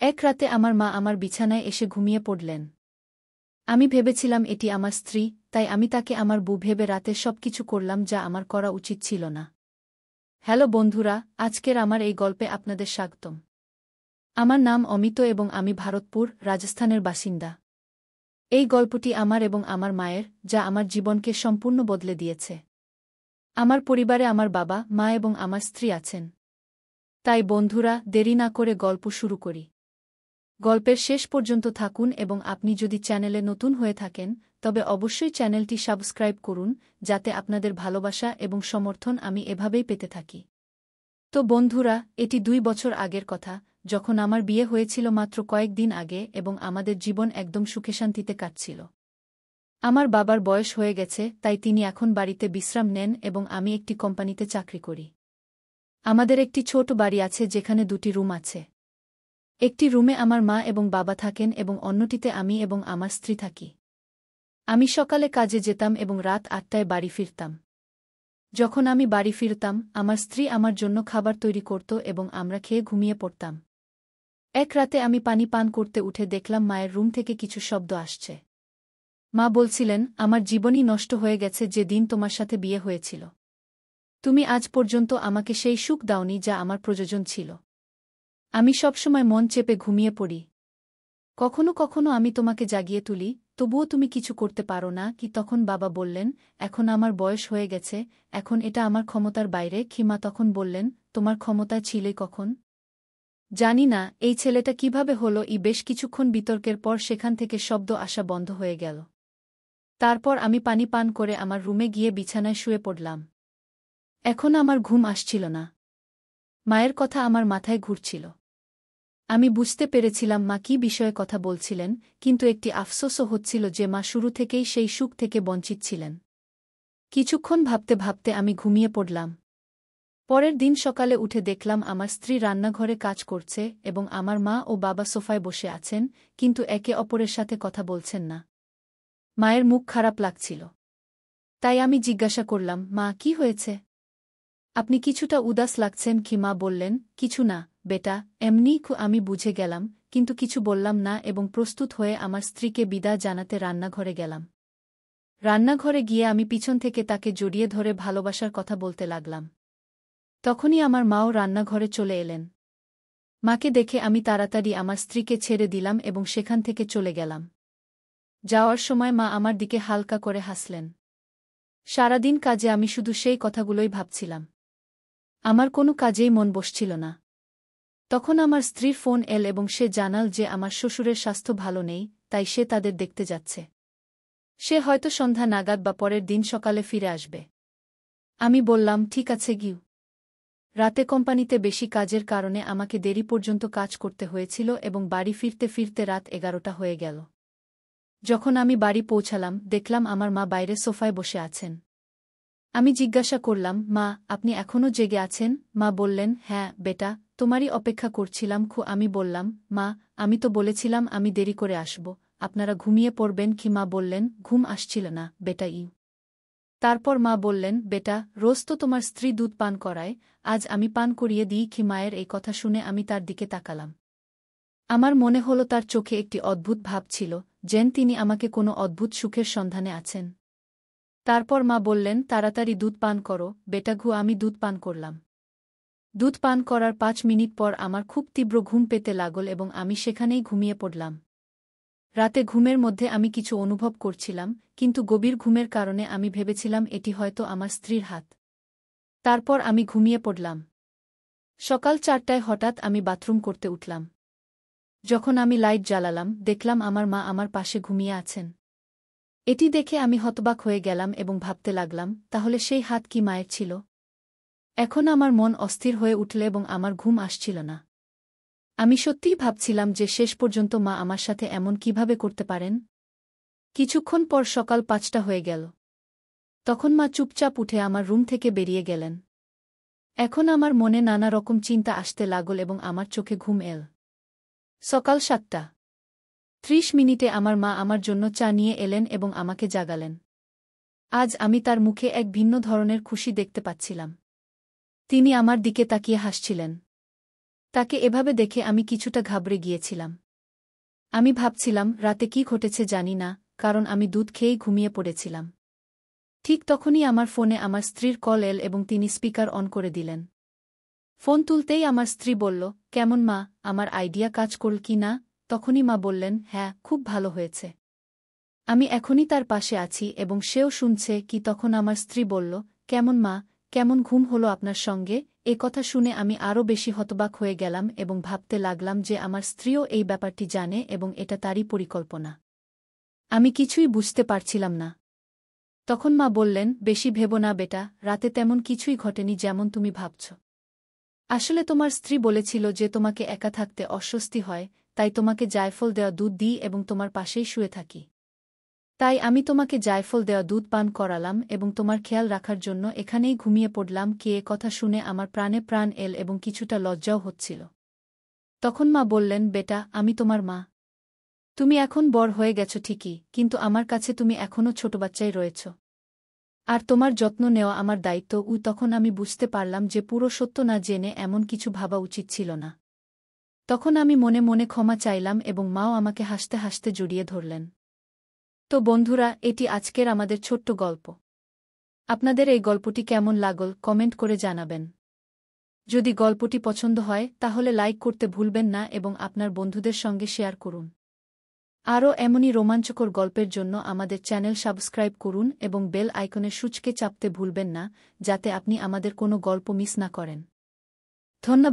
এক রাতে আমার মা আমার বিছানায় এসে ঘুমিয়ে পড়লেন। আমি ভেবেছিলাম এটি আমার স্ত্রী, তাই আমি তাকে আমার বউ ভেবে রাতে সবকিছু করলাম যা আমার করা উচিত ছিল না। হ্যালো বন্ধুরা, আজকের আমার এই গল্পে আপনাদের স্বাগতম। আমার নাম অমিত এবং আমি ভারতপুর, রাজস্থানের বাসিন্দা। এই গল্পটি আমার এবং আমার মায়ের, যা আমার জীবনকে সম্পূর্ণ বদলে দিয়েছে। আমার পরিবারে আমার বাবা, মা এবং আমার স্ত্রী আছেন। তাই বন্ধুরা, দেরি না করে গল্প শুরু করি। গল্পের শেষ পর্যন্ত থাকুন এবং আপনি যদি চ্যানেলে নতুন হয়ে থাকেন, তবে অবশ্যই চ্যানেলটি সাবস্ক্রাইব করুন, যাতে আপনাদের ভালোবাসা এবং সমর্থন আমি এভাবেই পেতে থাকি। তো বন্ধুরা, এটি 2 বছর আগের কথা, যখন আমার বিয়ে হয়েছিল মাত্র কয়েকদিন আগে এবং আমাদের জীবন একদম সুখে-শান্তিতে কাটছিল। আমার বাবার বয়স হয়ে গেছে, তাই তিনি এখন বাড়িতে বিশ্রাম নেন এবং আমি একটি কোম্পানিতে চাকরি করি। আমাদের একটি ছোট বাড়ি আছে যেখানে 2টি রুম আছে। একটি রুমে আমার মা এবং বাবা থাকেন এবং অন্যটিতে আমি এবং আমার স্ত্রী থাকি। আমি সকালে কাজে যেতাম এবং রাত 8টায় বাড়ি ফিরতাম। যখন আমি বাড়ি ফিরতাম, আমার স্ত্রী আমার জন্য খাবার তৈরি করত এবং আমরা খেয়ে ঘুমিয়ে পড়তাম। এক রাতে আমি পানি পান করতে উঠে দেখলাম মায়ের রুম থেকে কিছু শব্দ আসছে। মা বলছিলেন, আমার জীবনই নষ্ট হয়ে গেছে যে দিন তোমার সাথে বিয়ে হয়েছিল। তুমি আজ পর্যন্ত আমাকে সেই সুখ দাওনি যা আমার প্রয়োজন ছিল। আমি সবসময় মন চেপে ঘুমিয়ে পড়ি। কখনো কখনো আমি তোমাকে জাগিয়ে তুলি, তবুও তুমি কিছু করতে পারো না কি? তখন বাবা বললেন, এখন আমার বয়স হয়ে গেছে, এখন এটা আমার ক্ষমতার বাইরে। মা তখন বললেন, তোমার ক্ষমতায় ছিলে কখন? জানি না, এই ছেলেটা কিভাবে হলো। বেশ কিছুক্ষণ বিতর্কের পর সেখান থেকে শব্দ আসা বন্ধ হয়ে গেল। তারপর আমি পানি পান করে আমার রুমে গিয়ে বিছানায় শুয়ে পড়লাম। এখন আমার ঘুম আসছিল না। মায়ের কথা আমার মাথায় ঘুরছিল। আমি বুঝতে পেরেছিলাম মা কী বিষয়ে কথা বলছিলেন, কিন্তু একটি আফসোসও হচ্ছিল যে মা শুরু থেকেই সেই সুখ থেকে বঞ্চিত ছিলেন। কিছুক্ষণ ভাবতে ভাবতে আমি ঘুমিয়ে পড়লাম। পরের দিন সকালে উঠে দেখলাম আমার স্ত্রী রান্নাঘরে কাজ করছে এবং আমার মা ও বাবা সোফায় বসে আছেন, কিন্তু একে অপরের সাথে কথা বলছেন না। মায়ের মুখ খারাপ লাগছিল। তাই আমি জিজ্ঞাসা করলাম, মা, কি হয়েছে? আপনি কিছুটা উদাস লাগছেন। মা বললেন, কিছু না বেটা, এমনিই। আমি বুঝে গেলাম, কিন্তু কিছু বললাম না এবং প্রস্তুত হয়ে আমার স্ত্রীকে বিদায় জানাতে রান্নাঘরে গেলাম। রান্নাঘরে গিয়ে আমি পিছন থেকে তাকে জড়িয়ে ধরে ভালোবাসার কথা বলতে লাগলাম। তখনই আমার মাও রান্নাঘরে চলে এলেন। মাকে দেখে আমি তাড়াতাড়ি আমার স্ত্রীকে ছেড়ে দিলাম এবং সেখান থেকে চলে গেলাম। যাওয়ার সময় মা আমার দিকে হালকা করে হাসলেন। সারাদিন কাজে আমি শুধু সেই কথাগুলোই ভাবছিলাম। আমার কোনো কাজেই মন বসছিল না। তখন আমার স্ত্রীর ফোন এল এবং সে জানাল যে আমার শ্বশুরের স্বাস্থ্য ভালো নেই, তাই সে তাদের দেখতে যাচ্ছে। সে হয়তো সন্ধ্যা নাগাদ বা পরের দিন সকালে ফিরে আসবে। আমি বললাম, ঠিক আছে গিয়ে। রাতে কোম্পানিতে বেশি কাজের কারণে আমাকে দেরি পর্যন্ত কাজ করতে হয়েছিল এবং বাড়ি ফিরতে ফিরতে রাত 11টা হয়ে গেল। যখন আমি বাড়ি পৌঁছালাম, দেখলাম আমার মা বাইরে সোফায় বসে আছেন। আমি জিজ্ঞাসা করলাম, মা, আপনি এখনও জেগে আছেন? মা বললেন, হ্যাঁ বেটা, তোমারই অপেক্ষা করছিলাম। আমি বললাম, মা, আমি তো বলেছিলাম আমি দেরি করে আসব, আপনারা ঘুমিয়ে পড়বেন। মা বললেন, ঘুম আসছিল না বেটা। তারপর মা বললেন, বেটা, রোজ তো তোমার স্ত্রী দুধ পান করায়, আজ আমি পান করিয়ে দিই। মায়ের এই কথা শুনে আমি তার দিকে তাকালাম। আমার মনে হলো তার চোখে একটি অদ্ভুত ভাব ছিল, যেন তিনি আমাকে কোনো অদ্ভুত সুখের সন্ধানে আছেন। তারপর মা বললেন, তাড়াতাড়ি দুধ পান করো বেটা। আমি দুধ পান করলাম। দুধ পান করার 5 মিনিট পর আমার খুব তীব্র ঘুম পেতে লাগল এবং আমি সেখানেই ঘুমিয়ে পড়লাম। রাতে ঘুমের মধ্যে আমি কিছু অনুভব করছিলাম, কিন্তু গভীর ঘুমের কারণে আমি ভেবেছিলাম এটি হয়তো আমার স্ত্রীর হাত। তারপর আমি ঘুমিয়ে পড়লাম। সকাল 4টায় হঠাৎ আমি বাথরুম করতে উঠলাম। যখন আমি লাইট জ্বালালাম, দেখলাম আমার মা আমার পাশে ঘুমিয়ে আছেন। এটি দেখে আমি হতবাক হয়ে গেলাম এবং ভাবতে লাগলাম, তাহলে সেই হাত কি মায়ের ছিল? এখন আমার মন অস্থির হয়ে উঠল এবং আমার ঘুম আসছিল না। আমি সত্যিই ভাবছিলাম যে শেষ পর্যন্ত মা আমার সাথে এমন কিভাবে করতে পারেন। কিছুক্ষণ পর সকাল 5টা হয়ে গেল। তখন মা চুপচাপ উঠে আমার রুম থেকে বেরিয়ে গেলেন। এখন আমার মনে নানা রকম চিন্তা আসতে লাগল এবং আমার চোখে ঘুম এল। সকাল 7:30 আমার মা আমার জন্য চা নিয়ে এলেন এবং আমাকে জাগালেন। আজ আমি তার মুখে এক ভিন্ন ধরনের খুশি দেখতে পাচ্ছিলাম। তিনি আমার দিকে তাকিয়ে হাসছিলেন। তাকে এভাবে দেখে আমি কিছুটা ঘাবড়ে গিয়েছিলাম। আমি ভাবছিলাম রাতে কি ঘটেছে জানি না, কারণ আমি দুধ খেয়েই ঘুমিয়ে পড়েছিলাম। ঠিক তখনই আমার ফোনে আমার স্ত্রীর কল এল এবং তিনি স্পিকার অন করে দিলেন। ফোন তুলতেই আমার স্ত্রী বলল, কেমন মা, আমার আইডিয়া কাজ করল কি না? তখনই মা বললেন, হ্যাঁ, খুব ভালো হয়েছে। আমি এখনই তার পাশে আছি এবং সেও শুনছে কি। তখন আমার স্ত্রী বলল, কেমন মা, কেমন ঘুম হলো আপনার সঙ্গে? এ কথা শুনে আমি আরও বেশি হতবাক হয়ে গেলাম এবং ভাবতে লাগলাম যে আমার স্ত্রীও এই ব্যাপারটি জানে এবং এটা তারই পরিকল্পনা। আমি কিছুই বুঝতে পারছিলাম না। তখন মা বললেন, বেশি ভেবো না বেটা, রাতে তেমন কিছুই ঘটেনি যেমন তুমি ভাবছ। আসলে তোমার স্ত্রী বলেছিল যে তোমাকে একা থাকতে অস্বস্তি হয়, তাই তোমাকে জায়ফল দেওয়া দুধ দিই এবং তোমার পাশেই শুয়ে থাকি। তাই আমি তোমাকে জায়ফল দেওয়া দুধ পান করালাম এবং তোমার খেয়াল রাখার জন্য এখানেই ঘুমিয়ে পড়লাম। কে এ কথা শুনে আমার প্রাণে প্রাণ এল এবং কিছুটা লজ্জাও হচ্ছিল। তখন মা বললেন, বেটা, আমি তোমার মা। তুমি এখন বড় হয়ে গেছ ঠিকই, কিন্তু আমার কাছে তুমি এখনও ছোট বাচ্চাই রয়েছ। আর তোমার যত্ন নেওয়া আমার দায়িত্ব। তখন আমি বুঝতে পারলাম যে পুরো সত্য না জেনে এমন কিছু ভাবা উচিত ছিল না। তখন আমি মনে মনে ক্ষমা চাইলাম এবং মাও আমাকে হাসতে হাসতে জড়িয়ে ধরলেন। তো বন্ধুরা, এটি আজকের আমাদের ছোট্ট গল্প। আপনাদের এই গল্পটি কেমন লাগল কমেন্ট করে জানাবেন। যদি গল্পটি পছন্দ হয় তাহলে লাইক করতে ভুলবেন না এবং আপনার বন্ধুদের সঙ্গে শেয়ার করুন। আরও এমনই রোমাঞ্চকর গল্পের জন্য আমাদের চ্যানেল সাবস্ক্রাইব করুন এবং বেল আইকনের সূচকে চাপতে ভুলবেন না, যাতে আপনি আমাদের কোনো গল্প মিস না করেন। ধন্যবাদ।